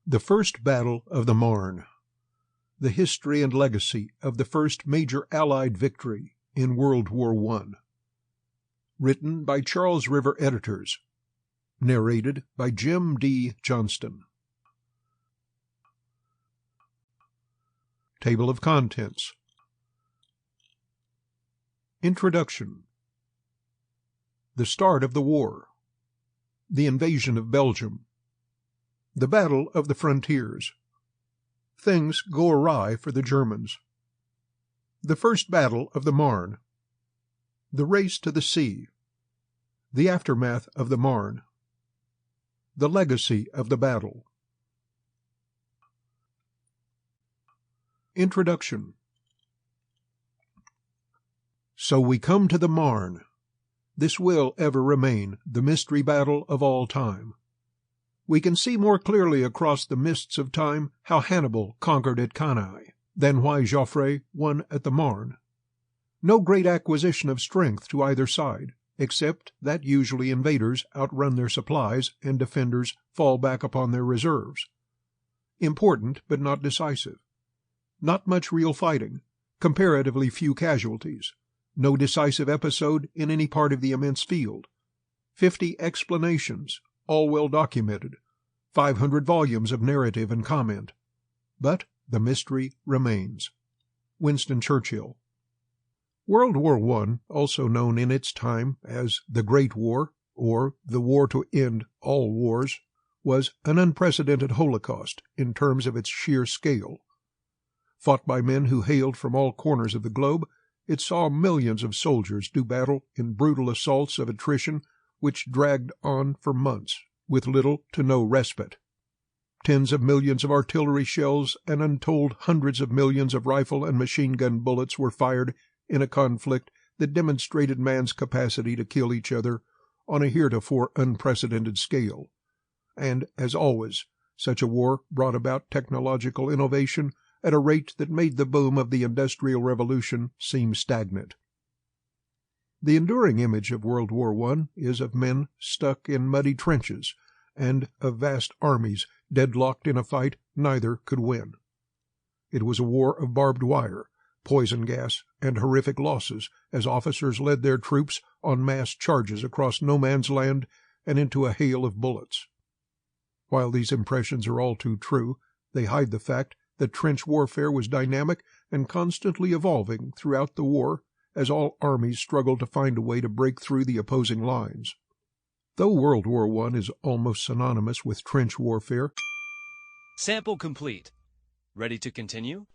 The First Battle of the Marne. The History and Legacy of the First Major Allied Victory in World War I. Written by Charles River Editors. Narrated by Jim D. Johnston. Table of Contents. Introduction. The start of the war. The invasion of Belgium. The Battle of the Frontiers. Things go awry for the Germans. The First Battle of the Marne. The Race to the Sea. The Aftermath of the Marne. The Legacy of the Battle. Introduction. So we come to the Marne. This will ever remain the mystery battle of all time. We can see more clearly across the mists of time how Hannibal conquered at Cannae than why Joffre won at the Marne. No great acquisition of strength to either side, except that usually invaders outrun their supplies and defenders fall back upon their reserves. Important, but not decisive. Not much real fighting, comparatively few casualties, no decisive episode in any part of the immense field. 50 explanations, all well documented, 500 volumes of narrative and comment. But the mystery remains. Winston Churchill. World War I, also known in its time as the Great War, or the War to End All Wars, was an unprecedented holocaust in terms of its sheer scale. Fought by men who hailed from all corners of the globe, it saw millions of soldiers do battle in brutal assaults of attrition which dragged on for months, with little to no respite. Tens of millions of artillery shells and untold hundreds of millions of rifle and machine gun bullets were fired in a conflict that demonstrated man's capacity to kill each other on a heretofore unprecedented scale. And, as always, such a war brought about technological innovation at a rate that made the boom of the Industrial Revolution seem stagnant. The enduring image of World War I is of men stuck in muddy trenches and of vast armies deadlocked in a fight neither could win. It was a war of barbed wire, poison gas, and horrific losses as officers led their troops on mass charges across no man's land and into a hail of bullets. While these impressions are all too true, they hide the fact that trench warfare was dynamic and constantly evolving throughout the war as all armies struggled to find a way to break through the opposing lines. Though World War I is almost synonymous with trench warfare. Sample complete. Ready to continue?